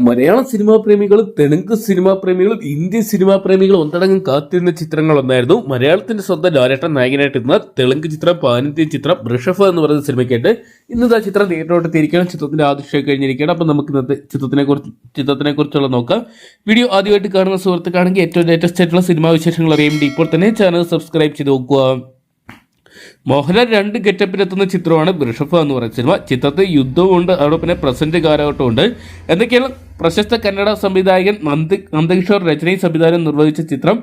മലയാള cinema പ്രേമികളും Telugu cinema പ്രേമികളും Indian cinema പ്രേമികളും ഒന്നടങ്കം കാത്തിരുന്ന ചിത്രങ്ങൾ ഒന്നായിരുന്നു മലയാളത്തിന്റെ സ്വന്തം ലാലേട്ടൻ നായകനായിട്ടിരുന്ന തെലുങ്ക് ചിത്രം പാനിന്ത്യൻ ചിത്രം ഋഷഭ എന്ന് പറയുന്ന സിനിമയ്ക്കായിട്ട് ഇന്ന് ആ ചിത്രം തിയേറ്ററോട്ട് തിരിക്കണം. ചിത്രത്തിന്റെ ആദ്യ കഴിഞ്ഞിരിക്കുകയാണ്. അപ്പം നമുക്ക് ഇന്നത്തെ ചിത്രത്തിനെ കുറിച്ചുള്ള നോക്കാം. വീഡിയോ ആദ്യമായിട്ട് കാണുന്ന സുഹൃത്തുക്കാണെങ്കിൽ ഏറ്റവും ലേറ്റസ്റ്റ് ആയിട്ടുള്ള സിനിമാ വിശേഷങ്ങൾ അറിയാൻ വേണ്ടി ഇപ്പോൾ തന്നെ ചാനൽ സബ്സ്ക്രൈബ് ചെയ്ത് നോക്കുക. മോഹൻലാൽ 2 ഗെറ്റപ്പിലെത്തുന്ന ചിത്രമാണ് ഋഷഭ എന്ന് പറയുന്ന സിനിമ. ചിത്രത്തിൽ യുദ്ധവുമുണ്ട്, അതോടൊപ്പം പ്രസന്റ് കാലഘട്ടമുണ്ട്. എന്തൊക്കെയാണ് പ്രശസ്ത കന്നഡ സംവിധായകൻ നന്ദകിഷോർ രചനയും സംവിധാനം നിർവഹിച്ച ചിത്രം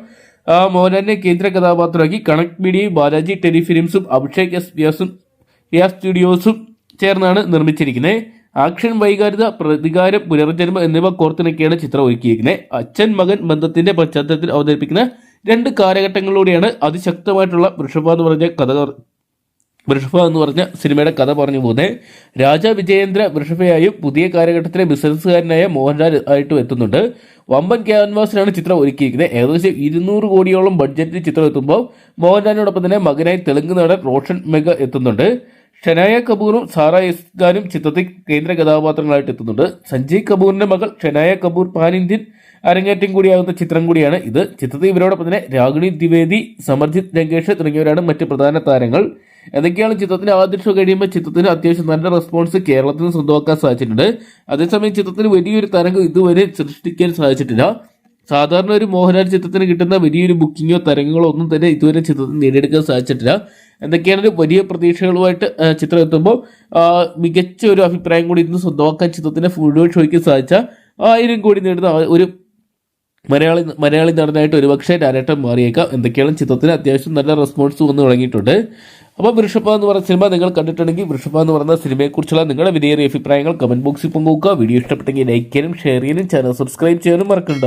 മോഹൻലാലിനെ കേന്ദ്ര കഥാപാത്രമാക്കി കണക്ട് മീഡിയയും ബാലാജി ടെലിഫിലിംസും അഭിഷേക് എസ് വ്യാസ് സ്റ്റുഡിയോസും ചേർന്നാണ് നിർമ്മിച്ചിരിക്കുന്നത്. ആക്ഷൻ, വൈകാരിക, പ്രതികാരം, പുനർജന്മം എന്നിവ കോർത്തിണക്കിയാണ് ചിത്രം ഒരുക്കിയിരിക്കുന്നത്. അച്ഛൻ മകൻ ബന്ധത്തിന്റെ പശ്ചാത്തലത്തിൽ അവതരിപ്പിക്കുന്ന 2 കാലഘട്ടങ്ങളിലൂടെയാണ് അതിശക്തമായിട്ടുള്ള ഋഷഭ എന്ന് പറഞ്ഞ സിനിമയുടെ കഥ പറഞ്ഞു പോകുന്നത്. രാജാ വിജയേന്ദ്ര ഋഷഭയായും പുതിയ കാലഘട്ടത്തിലെ ബിസിനസ്സുകാരനായ മോഹൻലാൽ ആയിട്ടും എത്തുന്നുണ്ട്. വമ്പൻ ക്യാൻവാസിലാണ് ചിത്രം ഒരുക്കിയിരിക്കുന്നത്. ഏകദേശം 200 കോടിയോളം ബഡ്ജറ്റിൽ ചിത്രം എത്തുമ്പോൾ മോഹൻലാലിനോടൊപ്പം തന്നെ മകനായി തെലുങ്ക് നടൻ റോഷൻ മെഗ എത്തുന്നുണ്ട്. ഷനായ കപൂറും സാറ എസ് ഖാനും ചിത്രത്തിൽ കേന്ദ്ര കഥാപാത്രങ്ങളായിട്ട് എത്തുന്നുണ്ട്. സഞ്ജയ് കപൂറിന്റെ മകൾ ഷനായ കപൂർ പാൻ ഇന്ത്യൻ അരങ്ങേറ്റം കൂടിയാകുന്ന ചിത്രം കൂടിയാണ് ഇത്. ചിത്രത്തിൽ ഇവരോടൊപ്പം തന്നെ രാഗിണി ദ്വിവേദി, സമർജിത് രംഗേഷ് തുടങ്ങിയവരാണ് മറ്റ് പ്രധാന താരങ്ങൾ. എന്തൊക്കെയാണ് ചിത്രത്തിന്റെ ആദ്യ ഷോ കഴിയുമ്പോൾ ചിത്രത്തിന് അത്യാവശ്യം നല്ല റെസ്പോൺസ് കേരളത്തിൽ നിന്ന് സ്വന്തമാക്കാൻ സാധിച്ചിട്ടുണ്ട്. അതേസമയം ചിത്രത്തിന് വലിയൊരു തരംഗം ഇതുവരെ സൃഷ്ടിക്കാൻ സാധിച്ചിട്ടില്ല. സാധാരണ ഒരു മോഹൻലാൽ ചിത്രത്തിന് കിട്ടുന്ന വലിയൊരു ബുക്കിങ്ങോ തരംഗങ്ങളോ ഒന്നും തന്നെ ഇതുവരെ ചിത്രത്തിന് നേടിയെടുക്കാൻ സാധിച്ചിട്ടില്ല. എന്തൊക്കെയാണ് വലിയ പ്രതീക്ഷകളുമായിട്ട് ചിത്രം എത്തുമ്പോൾ മികച്ച ഒരു അഭിപ്രായം കൂടി ഇന്ന് സ്വന്തമാക്കാൻ ചിത്രത്തിന്റെ ഫുൾ ഷോയ്ക്ക് സാധിച്ച 1000 കോടി നേടുന്ന ഒരു മലയാളി നടനായിട്ട് ഒരുപക്ഷെ ലാലേട്ടൻ മാറിയേക്കാം. എന്തൊക്കെയാണ് ചിത്രത്തിന് അത്യാവശ്യം നല്ല റെസ്പോൺസ് വന്ന് തുടങ്ങിയിട്ടുണ്ട്. അപ്പോൾ ഋഷഭ എന്ന് പറയുന്ന സിനിമ നിങ്ങൾ കണ്ടിട്ടുണ്ടെങ്കിൽ ഋഷഭ എന്ന് പറയുന്ന സിനിമയെക്കുറിച്ചുള്ള നിങ്ങളുടെ വിലയേറിയ അഭിപ്രായങ്ങൾ കമന്റ് ബോക്സിൽ പങ്കുവെക്കുക. വീഡിയോ ഇഷ്ടപ്പെട്ടെങ്കിൽ ലൈക്ക് ചെയ്യാനും ഷെയർ ചെയ്യാനും ചാനൽ സബ്സ്ക്രൈബ് ചെയ്യാനും മറക്കണ്ട.